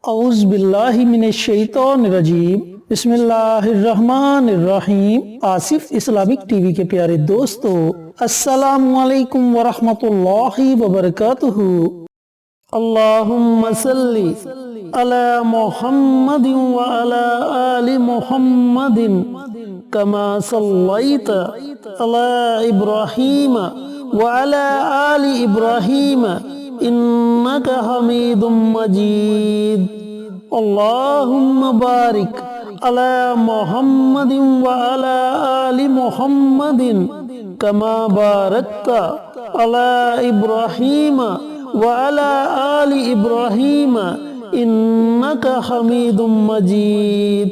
औज़ बिल्लाहि मिनश शैतानिर रजीम बिस्मिल्लाहिर्रहमानिर्रहीम। Asif Islamic TV के प्यारे दोस्तों, अस्सलामु अलैकुम वरहमतुल्लाहि वबरकातुहू। अल्लाहुम्मा सल्ली अला मुहम्मदिन व अला आलि मुहम्मदिन कमा सल्लैता अला इब्राहीम व अला आलि इब्राहीम इन्नका हमीदुम मजीद। अल्लाहुम्मा बारिक अला मुहम्मदिन व अला आलि मुहम्मदिन कमा बारकता अला इब्राहीम व अला आलि इब्राहीम इन्नका हमीदुम मजीद।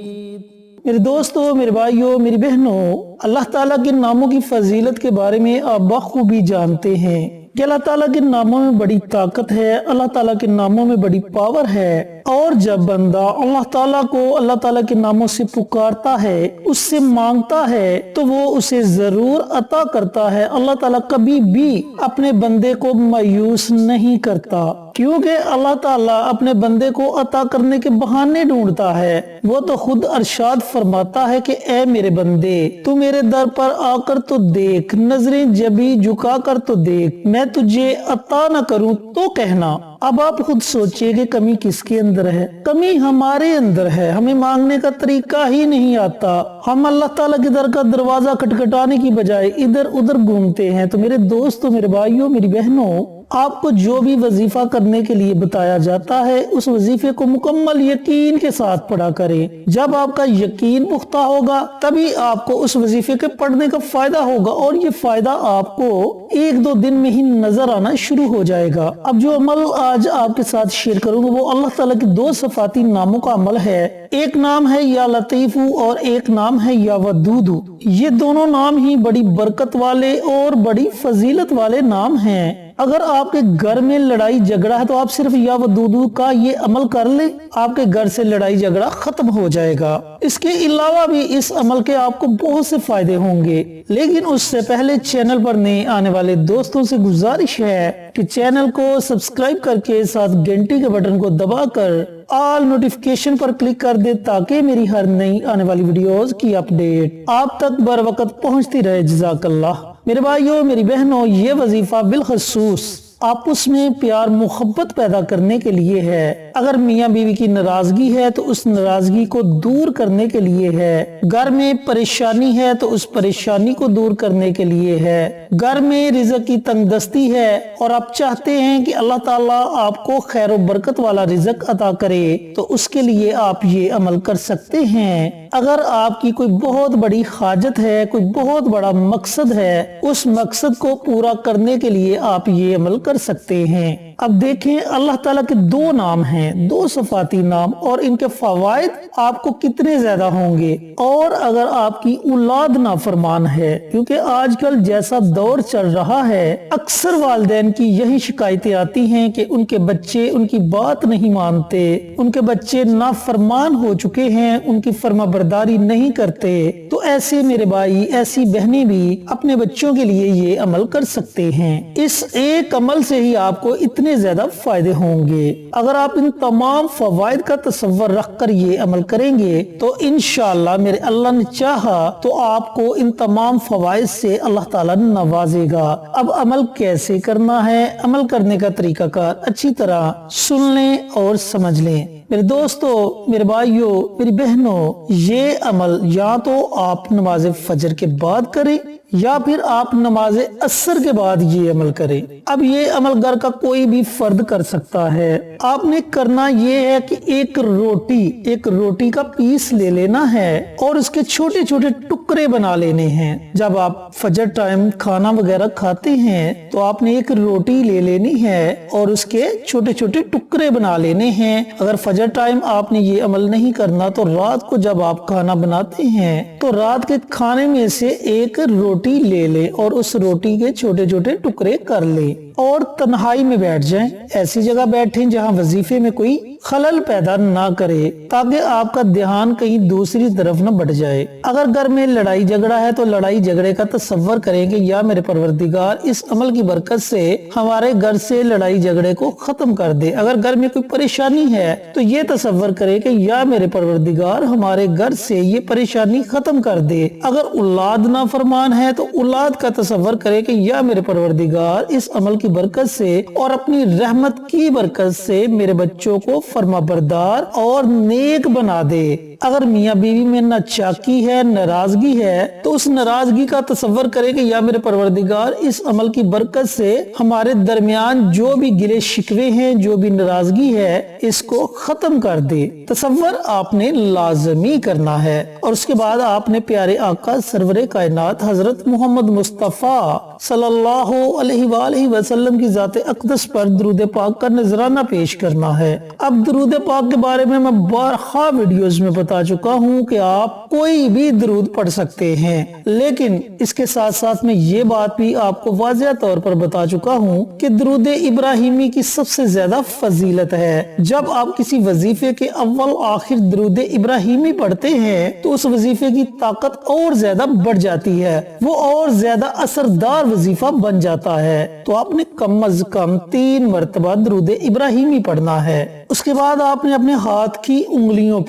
मेरे दोस्तों, मेरे भाइयों, मेरी बहनों, अल्लाह ताला के नामों की फजीलत के बारे में आप बखूबी जानते हैं कि अल्लाह ताला के नामों में बड़ी ताकत है, अल्लाह ताला के नामों में बड़ी पावर है। और जब बंदा अल्लाह ताला को अल्लाह ताला के नामों से पुकारता है, उससे मांगता है, तो वो उसे जरूर अता करता है। अल्लाह ताला कभी भी अपने बंदे को मायूस नहीं करता, क्योंकि अल्लाह ताला अपने बंदे को अता करने के बहाने ढूंढता है। वो तो खुद अरशाद फरमाता है कि ऐ मेरे बंदे, तू मेरे दर पर आकर तो देख, नजरें जबी झुका कर तो देख, मैं तुझे अता न करूं तो कहना। अब आप खुद सोचिए कि कमी किसके अंदर है? कमी हमारे अंदर है। हमें मांगने का तरीका ही नहीं आता। हम अल्लाह ताला के दर का दरवाजा खटखटाने की बजाय इधर उधर घूमते हैं। तो मेरे दोस्तों, मेरे भाइयों, मेरी बहनों, आपको जो भी वजीफा करने के लिए बताया जाता है, उस वजीफे को मुकम्मल यकीन के साथ पढ़ा करें। जब आपका यकीन पुख्ता होगा, तभी आपको उस वजीफे के पढ़ने का फायदा होगा, और ये फायदा आपको एक दो दिन में ही नजर आना शुरू हो जाएगा। अब जो अमल आज आपके साथ शेयर करूंगा वो अल्लाह ताला के दो सफाती नामों का अमल है। एक नाम है या लतीफू और एक नाम है या वदूदू। ये दोनों नाम ही बड़ी बरकत वाले और बड़ी फजीलत वाले नाम हैं। अगर आपके घर में लड़ाई झगड़ा है तो आप सिर्फ या वदूदू का ये अमल कर ले, आपके घर से लड़ाई झगड़ा खत्म हो जाएगा। इसके अलावा भी इस अमल के आपको बहुत से फायदे होंगे। लेकिन उससे पहले चैनल पर नए आने वाले दोस्तों से गुजारिश है कि चैनल को सब्सक्राइब करके साथ घंटी के बटन को दबाकर ऑल नोटिफिकेशन पर क्लिक कर दे, ताकि मेरी हर नई आने वाली वीडियोस की अपडेट आप तक बर वक्त पहुंचती रहे। जज़ाकल्लाह। मेरे भाइयों, मेरी बहनों, ये वजीफा बिलखसूस आपस में प्यार मोहब्बत पैदा करने के लिए है। अगर मियाँ बीवी की नाराजगी है तो उस नाराजगी को दूर करने के लिए है। घर में परेशानी है तो उस परेशानी को दूर करने के लिए है। घर में रिज़्क की तंगदस्ती है और आप चाहते हैं कि अल्लाह ताला आपको खैर और बरकत वाला रिज़्क अता करे, तो उसके लिए आप ये अमल कर सकते हैं। अगर आपकी कोई बहुत बड़ी हाजत है, कोई बहुत बड़ा मकसद है, उस मकसद को पूरा करने के लिए आप ये अमल कर सकते हैं। अब देखें, अल्लाह ताला के दो नाम हैं, दो सफाती नाम, और इनके फवायद आपको कितने ज्यादा होंगे। और अगर आपकी औलाद नाफरमान है, क्योंकि आजकल जैसा दौर चल रहा है, अक्सर वालिदैन की यही शिकायतें आती हैं कि उनके बच्चे उनकी बात नहीं मानते, उनके बच्चे नाफरमान हो चुके हैं, उनकी फर्माबरदारी नहीं करते। तो ऐसे मेरे भाई, ऐसी बहनें भी अपने बच्चों के लिए ये अमल कर सकते हैं। इस एक अमल से ही आपको इतने ज्यादा फायदे होंगे। अगर आप इन तमाम फवायद का तसव्वुर रख कर ये अमल करेंगे तो इंशाअल्लाह मेरे अल्लाह ने चाहा तो आपको इन तमाम फवायद से अल्लाह ताला नवाजेगा। अब अमल कैसे करना है, अमल करने का तरीकाकार अच्छी तरह सुन लें और समझ लें। मेरे दोस्तों, मेरे भाइयों, मेरी बहनों, ये अमल या तो आप नमाज फजर के बाद करें या फिर आप नमाज असर के बाद ये अमल करें। अब ये अमल घर का कोई भी फर्द कर सकता है। आपने करना ये है कि एक रोटी का पीस ले लेना है और उसके छोटे छोटे टुकड़े बना लेने हैं। जब आप फजर टाइम खाना वगैरह खाते हैं तो आपने एक रोटी ले लेनी है और उसके छोटे छोटे टुकड़े बना लेने हैं। अगर फजर टाइम आपने ये अमल नहीं करना तो रात को जब आप खाना बनाते हैं तो रात के खाने में से एक रोटी ले ले और उस रोटी के छोटे छोटे टुकड़े कर ले और तन्हाई में बैठ जाएं। ऐसी जगह बैठें जहां वजीफे में कोई خلل پیدا نہ کرے تاکہ آپ کا دھیان کہیں دوسری طرف نہ بٹ جائے۔ اگر گھر میں لڑائی جھگڑا ہے تو لڑائی جھگڑے کا تصور کریں کہ یا میرے پروردگار اس عمل کی برکت سے ہمارے گھر سے لڑائی جھگڑے کو ختم کر دے۔ اگر گھر میں کوئی پریشانی ہے تو یہ تصور کرے کہ یا میرے پروردگار ہمارے گھر سے یہ پریشانی ختم کر دے۔ اگر اولاد نافرمان ہے تو اولاد کا تصور کرے کہ یا میرے پروردگار اس عمل کی برکت سے اور اپنی رحمت کی برکت سے میرے بچوں کو فرما بردار اور نیک بنا دے۔ اگر میاں بیوی میں نہ چاکی ہے ناراضگی ہے تو اس ناراضگی کا تصور کرے کہ یا میرے پروردگار اس عمل کی برکت سے ہمارے درمیان جو بھی گلے شکوے ہیں جو بھی ناراضگی ہے اس کو ختم کر دے۔ تصور آپ نے لازمی کرنا ہے اور اس کے بعد آپ نے پیارے آقا سرور کائنات حضرت محمد مصطفیٰ صلی اللہ علیہ وآلہ وسلم کی ذات اقدس پر درود پاک کا نذرانہ پیش کرنا ہے۔ اب درود پاک کے بارے میں بارہا ویڈیوز میں بتا چکا ہوں کہ آپ کوئی بھی درود پڑھ سکتے ہیں، لیکن اس کے ساتھ ساتھ میں یہ بات بھی آپ کو واضح طور پر بتا چکا ہوں کہ درود ابراہیمی کی سب سے زیادہ فضیلت ہے۔ جب آپ کسی وظیفے کے اول آخر درود ابراہیمی پڑھتے ہیں تو اس وظیفے کی طاقت اور زیادہ بڑھ جاتی ہے، وہ اور زیادہ اثردار وظیفہ بن جاتا ہے۔ تو آپ نے کم از کم 3 مرتبہ درود ابراہیمی پڑھنا ہے۔ اس کے بعد آپ نے اپنے ہاتھ کی انگلیوں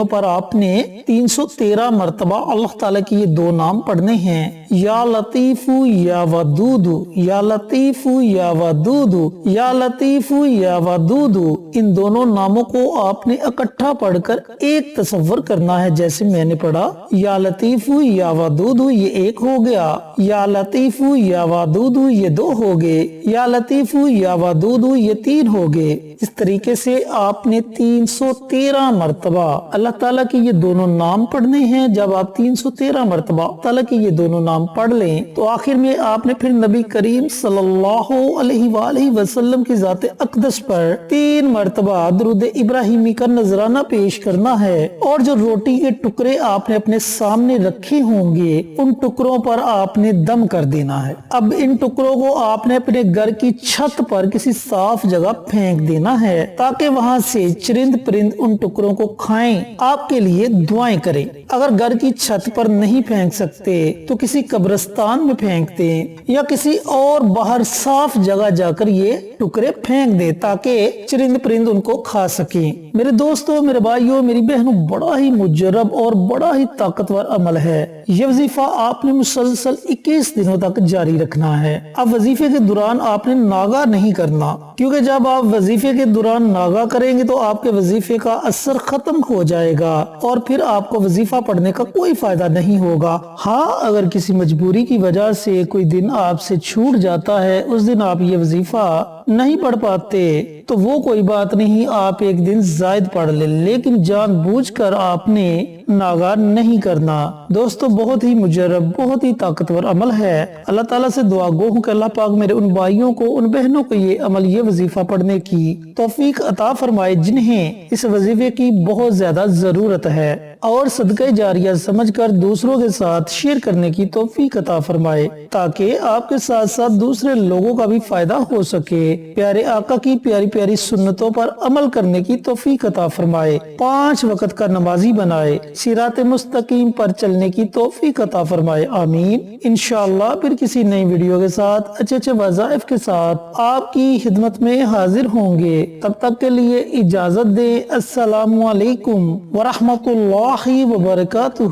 پر آپ نے 313 مرتبہ اللہ تعالیٰ کی یہ 2 نام پڑھنے ہیں، یا لطیف یا ودود، یا لطیف یا ودود، یا لطیف یا ودود۔ ان دونوں ناموں کو آپ نے اکٹھا پڑھ کر ایک تصور کرنا ہے، جیسے میں نے پڑھا یا لطیف یا ودود یہ 1 ہو گیا، یا لطیف یا ودود یہ 2 ہو گئے، یا لطیف یا ودود یہ 3 ہو گئے۔ اس طریقے سے آپ نے 313 مرتبہ اللہ تعالیٰ کی یہ دونوں نام پڑھنے ہیں۔ جب آپ 313 مرتبہ اللہ تعالیٰ کی یہ دونوں نام پڑھ لیں تو آخر میں آپ نے پھر نبی کریم صلی اللہ علیہ وآلہ وسلم کی ذات اقدس پر 3 مرتبہ درود ابراہیمی کا نذرانہ پیش کرنا ہے، اور جو روٹی کے ٹکڑے آپ نے اپنے سامنے رکھے ہوں گے ان ٹکڑوں پر آپ نے دم کر دینا ہے۔ اب ان ٹکڑوں کو آپ نے اپنے گھر کی چھت پر کسی صاف جگہ پھینک دینا ہے تاکہ وہاں سے چرند پرند ان ٹکڑوں کو کھائیں، آپ کے لیے دعائیں کریں۔ اگر گھر کی چھت پر نہیں پھینک سکتے تو کسی قبرستان میں پھینک دیں یا کسی اور باہر صاف جگہ جا کر یہ ٹکڑے پھینک دیں تاکہ چرند پرند ان کو کھا سکیں۔ میرے دوستوں، میرے بھائیوں، میری بہنوں، بڑا ہی مجرب اور بڑا ہی طاقتور عمل ہے۔ یہ وظیفہ آپ نے مسلسل 21 دنوں تک جاری رکھنا ہے۔ اب وظیفے کے دوران آپ نے ناغہ نہیں کرنا، کیونکہ جب آپ وظیفے کے دوران ناغہ کریں گے تو آپ کے وظیفے کا اثر ختم ہو جائے گا اور پھر آپ کو وظیفہ پڑھنے کا کوئی فائدہ نہیں ہوگا۔ ہاں، اگر کسی مجبوری کی وجہ سے کوئی دن آپ سے چھوٹ جاتا ہے، اس دن آپ یہ وظیفہ نہیں پڑھ پاتے تو وہ کوئی بات نہیں، آپ ایک دن زائد پڑھ لیں، لیکن جان بوجھ کر آپ نے ناغہ نہیں کرنا۔ دوستو، بہت ہی مجرب، بہت ہی طاقتور عمل ہے۔ اللہ تعالیٰ سے دعا گو ہوں کہ اللہ پاک میرے ان بھائیوں کو، ان بہنوں کو یہ عمل، یہ وظیفہ پڑھنے کی توفیق عطا فرمائے جنہیں اس وظیفے کی بہت زیادہ ضرورت ہے، اور صدقہ جاریہ سمجھ کر دوسروں کے ساتھ شیئر کرنے کی توفیق عطا فرمائے تاکہ آپ کے ساتھ ساتھ دوسرے لوگوں کا بھی فائدہ ہو سکے۔ پیارے آقا کی پیاری پیاری سنتوں پر عمل کرنے کی توفیق عطا فرمائے، 5 وقت کا نمازی بنائے، صراط مستقیم پر چلنے کی توفیق عطا فرمائے، آمین۔ انشاءاللہ پھر کسی نئی ویڈیو کے ساتھ اچھے وظائف کے ساتھ آپ کی خدمت میں حاضر ہوں گے۔ تب تک کے لیے اجازت دیں۔ السلام علیکم ورحمۃ اللہ وبرکاتہ۔